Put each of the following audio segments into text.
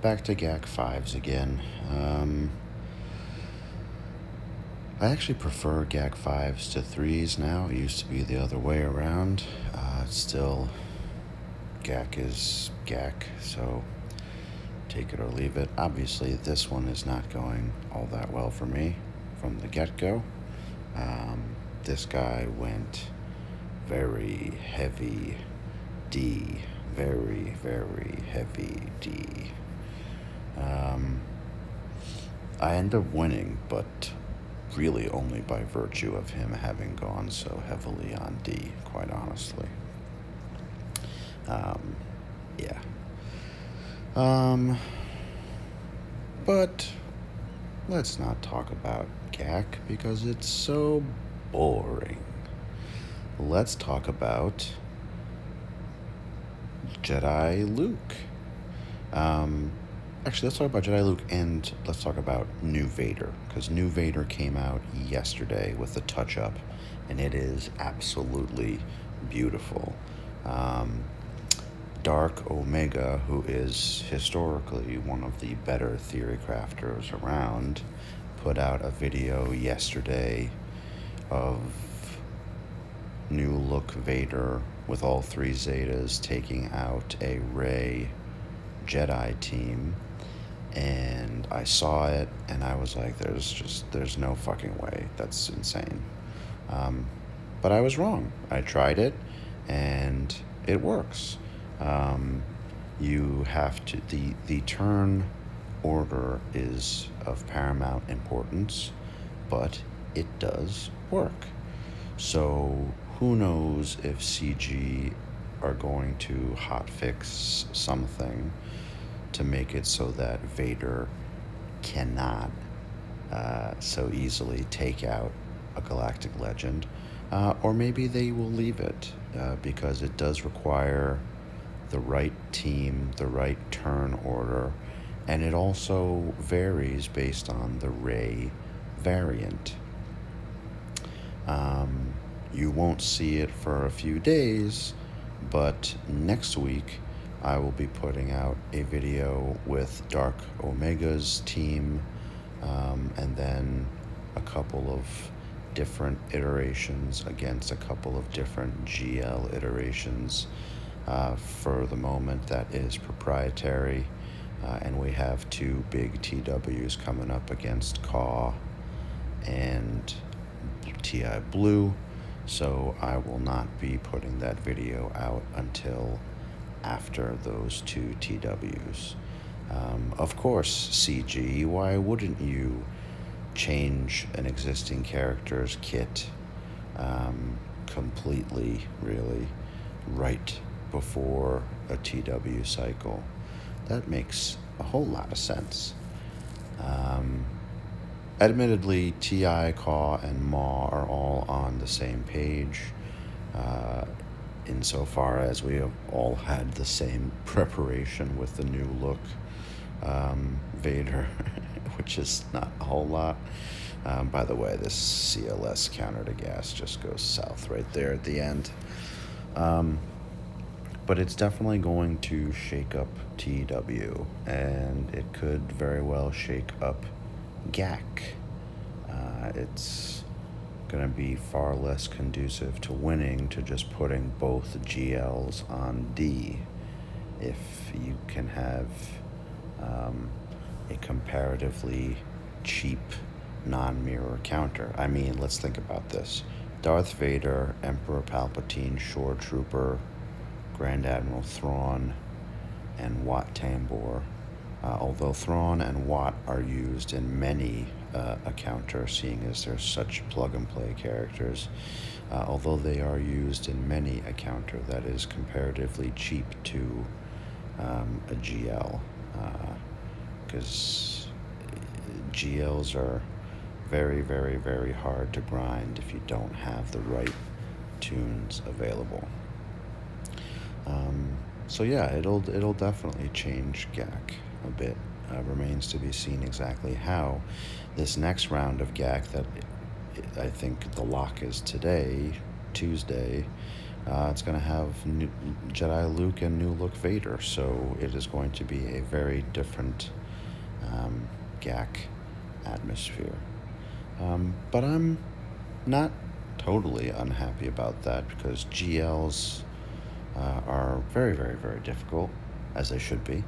back to GAC 5s again. I actually prefer GAC 5s to 3s now. It used to be the other way around. Still, GAC is GAC, so take it or leave it. Obviously, this one is not going all that well for me from the get-go. This guy went very heavy D. Very, very heavy D. I end up winning, but really only by virtue of him having gone so heavily on D, quite honestly. Yeah. But let's not talk about GAC because it's so boring. Let's talk about Jedi Luke. Actually, let's talk about Jedi Luke and let's talk about New Vader, because New Vader came out yesterday with a touch-up, and it is absolutely beautiful. Dark Omega, who is historically one of the better theory crafters around, put out a video yesterday of new look Vader with all three Zetas taking out a Rey Jedi team, and I saw it and I was like, there's no fucking way, that's insane. But I was wrong. I tried it and it works. You have to, the turn order is of paramount importance, but it does work. So who knows if CG are going to hotfix something to make it so that Vader cannot so easily take out a galactic legend, or maybe they will leave it because it does require the right team, the right turn order, and it also varies based on the Rey variant. You won't see it for a few days, but next week I will be putting out a video with Dark Omega's team, and then a couple of different iterations against a couple of different GL iterations. For the moment, that is proprietary, and we have two big TWs coming up against Caw and TI Blue, so I will not be putting that video out until after those two TWs. Of course, CG, why wouldn't you change an existing character's kit completely, really, right before a TW cycle? That makes a whole lot of sense. Admittedly, TI, Caw, and Maw are all on the same page, insofar as we have all had the same preparation with the new look Vader, which is not a whole lot. By the way, this CLS counter to gas just goes south right there at the end. But it's definitely going to shake up TW, and it could very well shake up GAC. It's going to be far less conducive to winning to just putting both GLs on D. If you can have a comparatively cheap non-mirror counter. I mean, let's think about this. Darth Vader, Emperor Palpatine, Shore Trooper, Grand Admiral Thrawn, and Wat Tambor. Although Thrawn and Wat are used in many a counter, seeing as they're such plug-and-play characters, although they are used in many a counter that is comparatively cheap to a GL, because GLs are very, very, very hard to grind if you don't have the right tunes available. So yeah, it'll definitely change GAC a bit. Remains to be seen exactly how this next round of GAC, that I think the lock is today, Tuesday, It's going to have new Jedi Luke and new look Vader, so it is going to be a very different GAC atmosphere. But I'm not totally unhappy about that because GLs are very, very, very difficult, as they should be,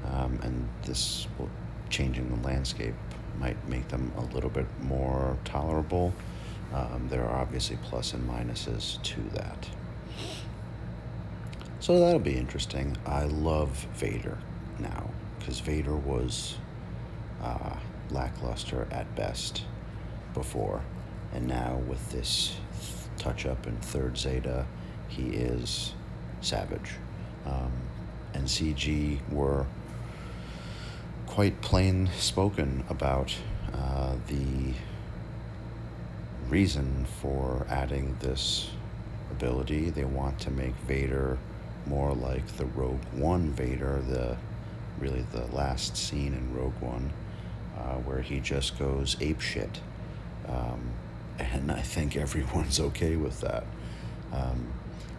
and this will changing the landscape might make them a little bit more tolerable. There are obviously plus and minuses to that. So that'll be interesting. I love Vader now because Vader was lackluster at best before, and now with this touch up in third Zeta, he is savage. And CG were quite plain spoken about the reason for adding this ability. They want to make Vader more like the Rogue One Vader, really the last scene in Rogue One, where he just goes apeshit. And I think everyone's okay with that.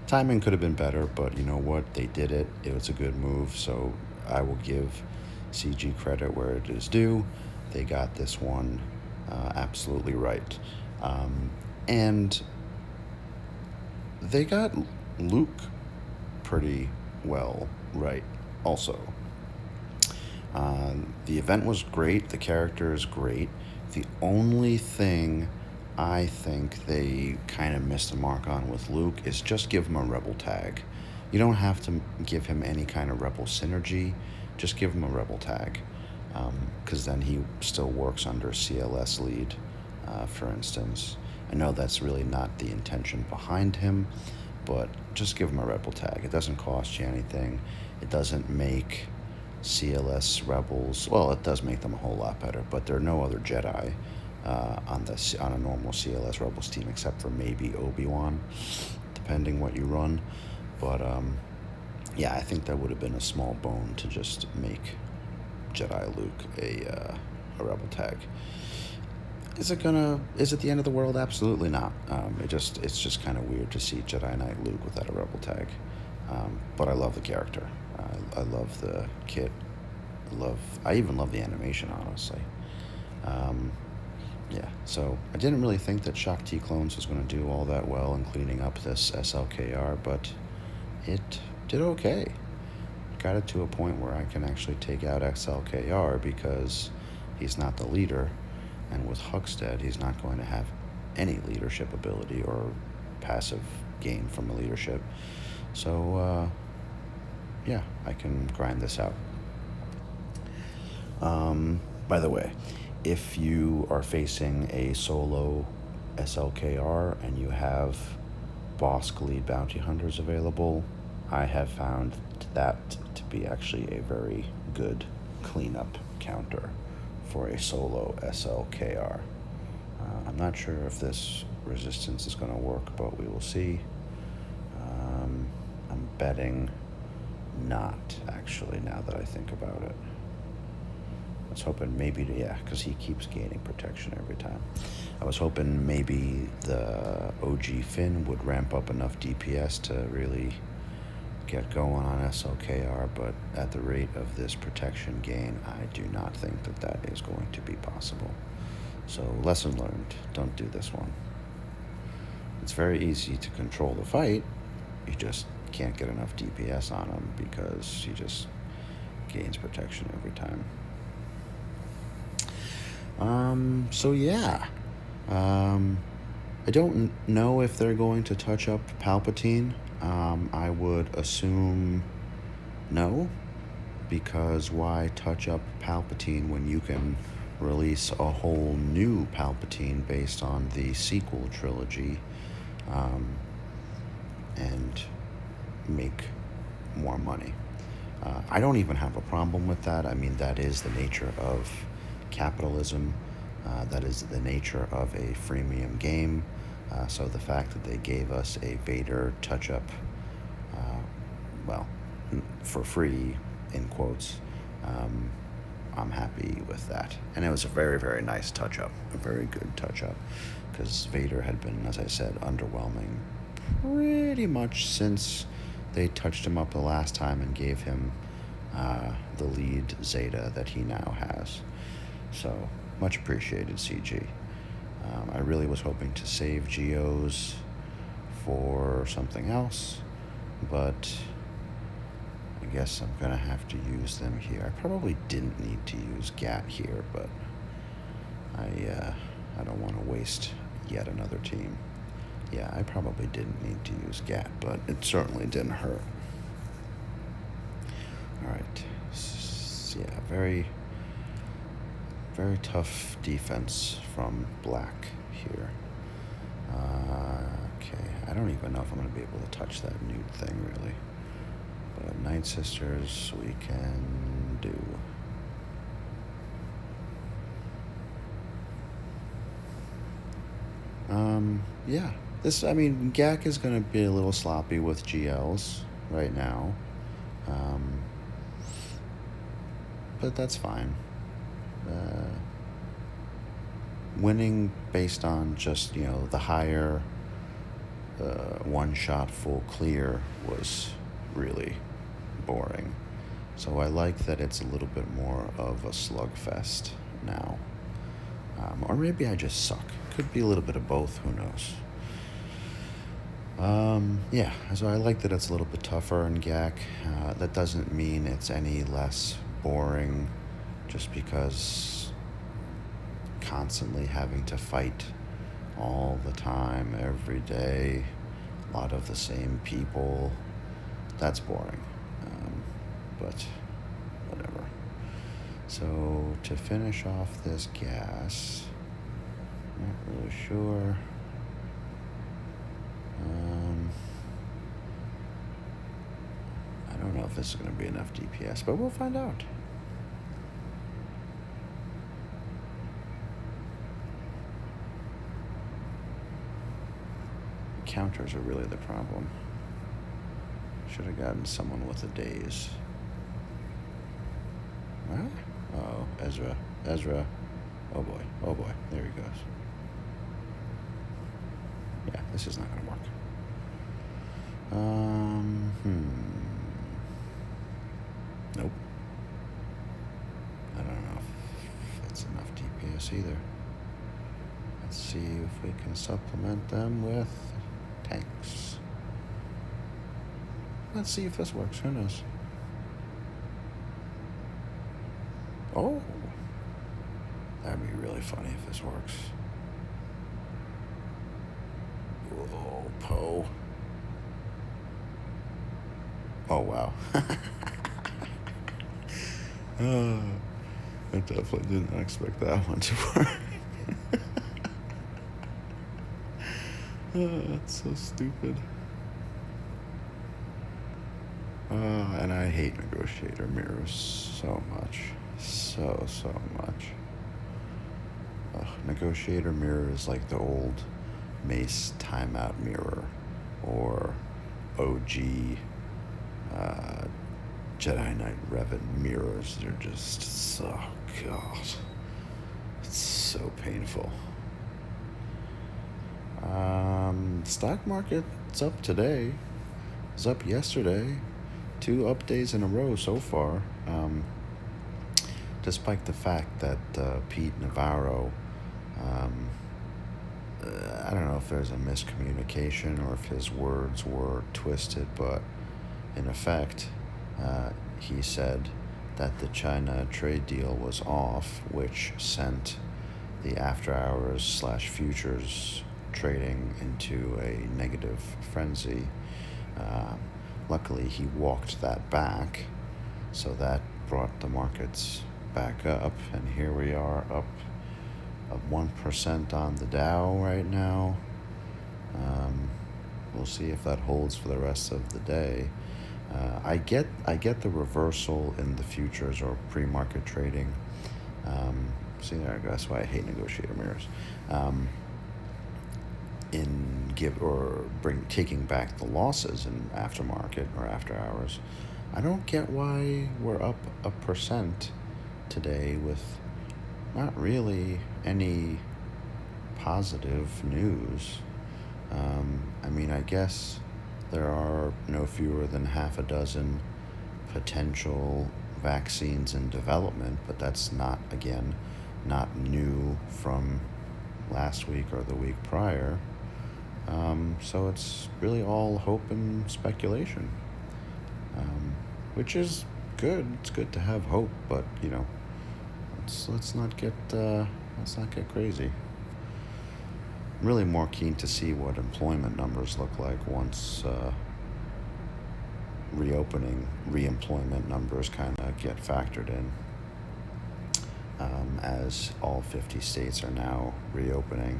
Timing could have been better, but you know what? They did it. It was a good move, so I will give CG credit where it is due. They got this one absolutely right. And they got Luke pretty well right also. The event was great. The character is great. The only thing I think they kind of missed the mark on with Luke is just give him a rebel tag. You don't have to give him any kind of rebel synergy. Just give him a rebel tag, because then he still works under CLS lead, for instance. I know that's really not the intention behind him, but just give him a rebel tag. It doesn't cost you anything. It doesn't make CLS rebels, well, it does make them a whole lot better, but there are no other Jedi on a normal CLS rebels team except for maybe Obi-Wan, depending what you run. But yeah, I think that would have been a small bone to just make Jedi Luke a rebel tag. Is it the end of the world? Absolutely not. It's just kind of weird to see Jedi Knight Luke without a rebel tag. But I love the character. I love the kit. I even love the animation, honestly. Yeah, so I didn't really think that Shock T Clones was going to do all that well in cleaning up this SLKR, but it did okay. Got it to a point where I can actually take out SLKR because he's not the leader, and with Huckstead, he's not going to have any leadership ability or passive gain from a leadership. So, yeah, I can grind this out. By the way, if you are facing a solo SLKR and you have Bosk lead bounty hunters available, I have found that to be actually a very good cleanup counter for a solo SLKR. I'm not sure if this resistance is going to work, but we will see. I'm betting not, actually, now that I think about it. I was hoping maybe, because he keeps gaining protection every time. I was hoping maybe the OG Finn would ramp up enough DPS to really get going on SLKR, but at the rate of this protection gain, I do not think that is going to be possible. So, lesson learned, don't do this one. It's very easy to control the fight, you just can't get enough DPS on him because he just gains protection every time. So yeah, I don't know if they're going to touch up Palpatine. I would assume no, because why touch up Palpatine when you can release a whole new Palpatine based on the sequel trilogy, and make more money? I don't even have a problem with that. I mean, that is the nature of capitalism. That is the nature of a freemium game. So the fact that they gave us a Vader touch-up, for free, in quotes, I'm happy with that. And it was a very, very nice touch-up, a very good touch-up, because Vader had been, as I said, underwhelming pretty much since they touched him up the last time and gave him the lead Zeta that he now has. So, much appreciated, CG. I really was hoping to save Geos for something else, but I guess I'm gonna have to use them here. I probably didn't need to use GAT here, but I don't want to waste yet another team. Yeah, I probably didn't need to use GAT, but it certainly didn't hurt. Alright. Yeah, very, very tough defense from Black here. Okay, I don't even know if I'm going to be able to touch that nude thing, really. But Night Sisters, we can do. Yeah. GAC is going to be a little sloppy with GLs right now. But that's fine. Winning based on just, the higher one-shot full clear was really boring. So I like that it's a little bit more of a slugfest now. Or maybe I just suck. Could be a little bit of both, who knows. Yeah, so I like that it's a little bit tougher in GAC. That doesn't mean it's any less boring just because constantly having to fight all the time, every day, a lot of the same people, that's boring. But whatever. So to finish off this gas, not really sure. I don't know if this is going to be enough DPS, but we'll find out. Counters are really the problem. Should have gotten someone with a daze. What? Oh, Ezra. Oh boy, there he goes. Yeah, this is not gonna work. Nope. I don't know if that's enough DPS either. Let's see if we can supplement them with tanks. Let's see if this works. Who knows? Oh, that'd be really funny if this works. Whoa, Poe. Oh, wow. I definitely didn't expect that one to work. That's so stupid. And I hate negotiator mirrors so much. So much. Negotiator mirror is like the old Mace timeout mirror or OG Jedi Knight Revan mirrors. They're just, oh god, it's so painful. Stock market's up today. It's up yesterday. 2 up days in a row so far. Despite the fact that Pete Navarro, I don't know if there's a miscommunication or if his words were twisted, but in effect, he said that the China trade deal was off, which sent the after-hours/futures trading into a negative frenzy. Luckily, he walked that back, so that brought the markets back up, and here we are up 1% on the Dow right now. We'll see if that holds for the rest of the day. I get the reversal in the futures or pre-market trading. See there, that's why I hate negotiator mirrors. Taking back the losses in aftermarket or after hours. I don't get why we're up 1% today with not really any positive news. I mean, I guess there are no fewer than half a dozen potential vaccines in development, but that's not, again, not new from last week or the week prior. So it's really all hope and speculation, which is good. It's good to have hope, but let's not get crazy. I'm really more keen to see what employment numbers look like once reemployment numbers kind of get factored in, as all 50 states are now reopening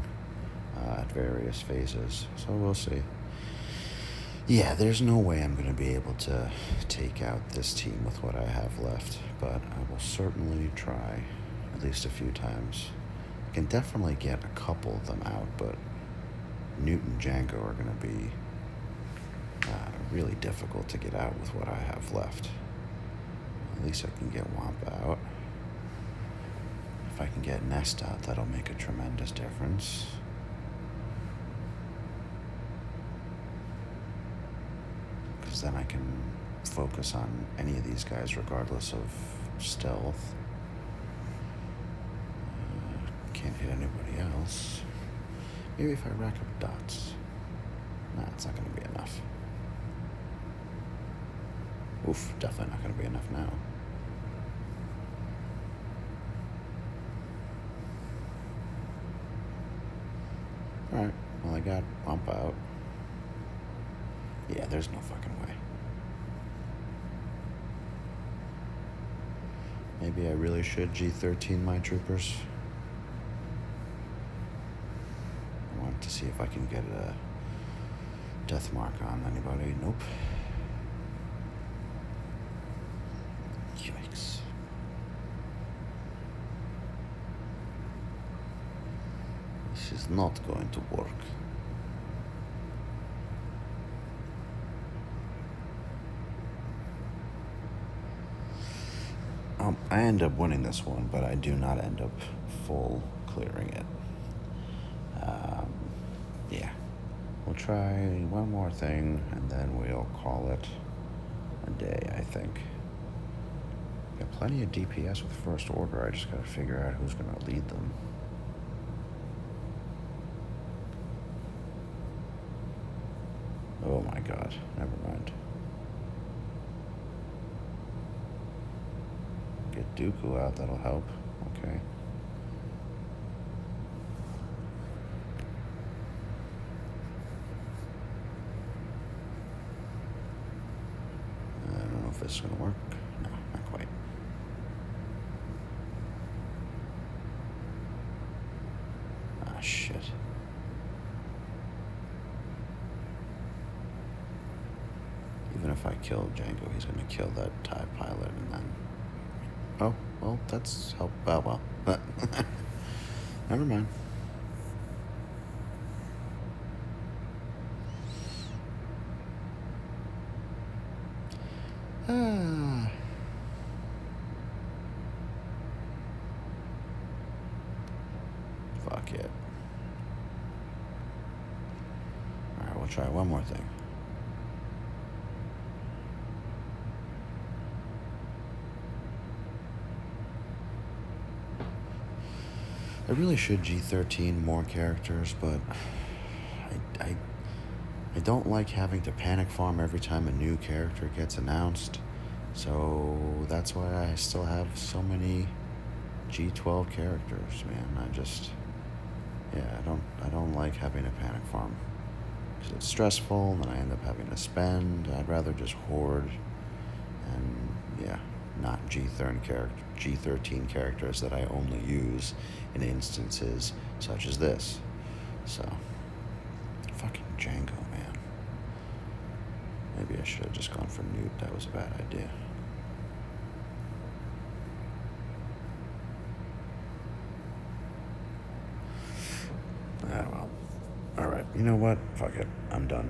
at various phases. So we'll see. Yeah, there's no way I'm going to be able to take out this team with what I have left, but I will certainly try at least a few times. I can definitely get a couple of them out, but Newt and Django are going to be really difficult to get out with what I have left. At least I can get Wampa out. If I can get Nest out, that'll make a tremendous difference. Because then I can focus on any of these guys regardless of stealth. Can't hit anybody else. Maybe if I rack up dots. Nah, it's not going to be enough. Oof, definitely not going to be enough now. Alright, well, I got Wampa out. Yeah, there's no fucking way. Maybe I really should G13 my troopers. I want to see if I can get a death mark on anybody. Nope. Yikes. This is not going to work. I end up winning this one, but I do not end up full clearing it. Yeah. We'll try one more thing, and then we'll call it a day, I think. Got plenty of DPS with First Order. I just gotta figure out who's gonna lead them. Oh my god, never mind. Get Dooku out, that'll help. Okay. I don't know if this is gonna work. No, not quite. Ah, shit. Even if I kill Django, he's gonna kill that TIE pilot and then... Oh, well, that's help. Well. Never mind. Fuck it. Alright, we'll try one more thing. I really should G13 more characters, but I don't like having to panic farm every time a new character gets announced. So that's why I still have so many G12 characters, man. I don't like having to panic farm. Because it's stressful, and then I end up having to spend. I'd rather just hoard and, yeah, not G13 characters that I only use in instances such as this. So, fucking Django, man. Maybe I should have just gone for Newt. That was a bad idea. Ah, well. Alright, you know what? Fuck it. I'm done.